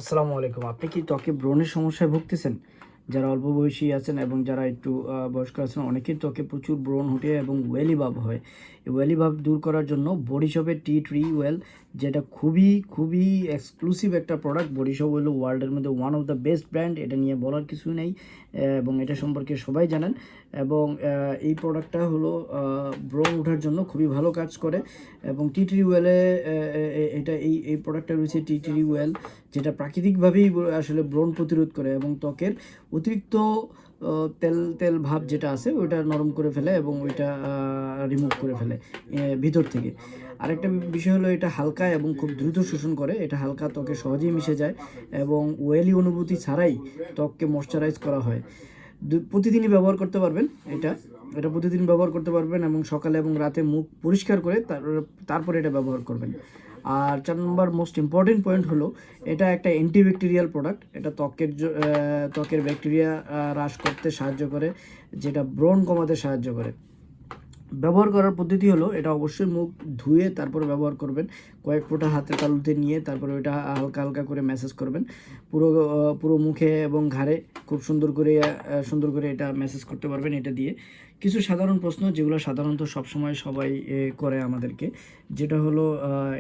আসসালামু আলাইকুম। আপনি কি ত্বকে ব্রণের সমস্যায় ভুগতেছেন? যারা অল্প বয়সী আছেন এবং যারা একটু বয়স্ক আছেন, অনেকের ত্বকে প্রচুর ব্রণ ওঠে এবং ওয়েলি ভাব হয়। এই ওয়েলি ভাব দূর করার জন্য বডি শপের টি ট্রি ওয়েল, যেটা খুবই এক্সক্লুসিভ একটা প্রোডাক্ট। বডি শপ হলো ওয়ার্ল্ডের মধ্যে one of the best brand. এটা নিয়ে বলার কিছু নেই এবং এটা সম্পর্কে সবাই জানেন। এবং এই প্রোডাক্টটা হলো ব্রণ ওঠার জন্য খুবই ভালো কাজ করে। এবং টি ট্রি ওয়েলে এটা এই প্রোডাক্টটা রয়েছে টি ট্রি ওয়েল, যেটা প্রাকৃতিকভাবেই আসলে ব্রণ প্রতিরোধ করে এবং ত্বকের অতিরিক্ত তেল তেল ভাব যেটা আছে ওইটা নরম করে ফেলে এবং ওইটা রিমুভ করে ফেলে ভিতর থেকে। আরেকটা বিষয় হলো এটা হালকা এবং খুব দ্রুত শোষণ করে। এটা হালকা, ত্বকে সহজেই মিশে যায় এবং ওয়েলি অনুভূতি ছাড়াই ত্বককে ময়শ্চারাইজ করা হয়। প্রতিদিনই ব্যবহার করতে পারবেন এটা। এটা প্রতিদিন ব্যবহার করতে পারবেন এবং সকালে এবং রাতে মুখ পরিষ্কার করে তারপরে এটা ব্যবহার করবেন। আর 4 নম্বর মোস্ট ইম্পর্টেন্ট পয়েন্ট হলো এটা একটা অ্যান্টিব্যাকটেরিয়াল প্রোডাক্ট। এটা ত্বকের ব্যাকটেরিয়া হ্রাস করতে সাহায্য করে, যেটা ব্রণ কমাতে সাহায্য করে। ব্যবহার করার পদ্ধতি হলো এটা অবশ্যই মুখ ধুয়ে তারপরে ব্যবহার করবেন। কয়েক ফোঁটা হাতের তালুতে নিয়ে তারপরে ওইটা হালকা হালকা করে ম্যাসাজ করবেন পুরো মুখে এবং ঘাড়ে। খুব সুন্দর করে এটা ম্যাসাজ করতে পারবেন এটা দিয়ে। কিছু সাধারণ প্রশ্ন যেগুলো সাধারণত সবসময় সবাই করে আমাদেরকে, যেটা হলো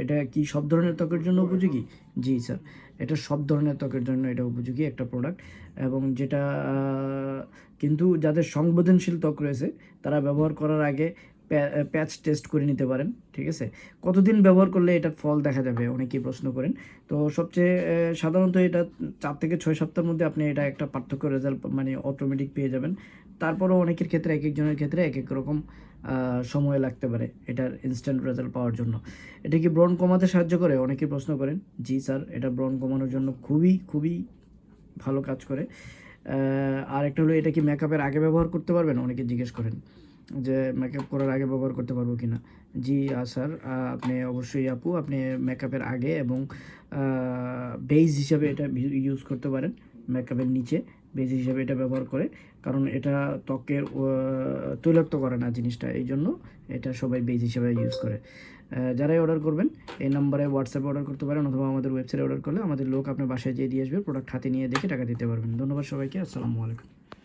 এটা কি সব ধরনের ত্বকের জন্য উপযোগী? জি স্যার, এটা সব ধরনের ত্বকের জন্য এটা উপযোগী একটা প্রোডাক্ট। এবং যেটা কিন্তু যাদের সংবেদনশীল ত্বক রয়েছে তারা ব্যবহার করার আগে প্যাচ টেস্ট করে নিতে পারেন। ঠিক আছে? কতদিন ব্যবহার করলে এটার ফল দেখা যাবে অনেকেই প্রশ্ন করেন। তো সবচেয়ে সাধারণত এটা 4 থেকে 6 সপ্তাহের মধ্যে আপনি এটা একটা পার্থক্য রেজাল্ট মানে অটোমেটিক পেয়ে যাবেন। তারপরেও অনেকের ক্ষেত্রে একেকজনের ক্ষেত্রে একেক রকম সময় লাগতে পারে এটার ইনস্ট্যান্ট রেজাল্ট পাওয়ার জন্য। এটা কি ব্রণ কমাতে সাহায্য করে? অনেকেই প্রশ্ন করেন। জি স্যার, এটা ব্রণ কমানোর জন্য খুবই ভালো কাজ করে। আর একটা হলো, এটা কি মেকআপের আগে ব্যবহার করতে পারবেন? অনেকে জিজ্ঞেস করেন যে মেকআপ করার আগে ব্যবহার করতে পারবো কি না? জি স্যার, আপনি অবশ্যই আপু আপনি মেকআপের আগে এবং বেস হিসাবে এটা ইউজ করতে পারেন। মেকআপের নিচে বেস হিসাবে এটা ব্যবহার করে, কারণ এটা ত্বকের তৈলাক্ত করে না জিনিসটা, এই জন্য এটা সবাই বেস হিসাবে ইউজ করে। যারাই অর্ডার করবেন এই নাম্বারে হোয়াটসঅ্যাপে অর্ডার করতে পারেন অথবা আমাদের ওয়েবসাইটে অর্ডার করলে আমাদের লোক আপনার বাসায় যেয়ে দিয়ে আসবে। প্রোডাক্ট হাতে নিয়ে দেখে টাকা দিতে পারবেন। ধন্যবাদ সবাইকে। আসসালামু আলাইকুম।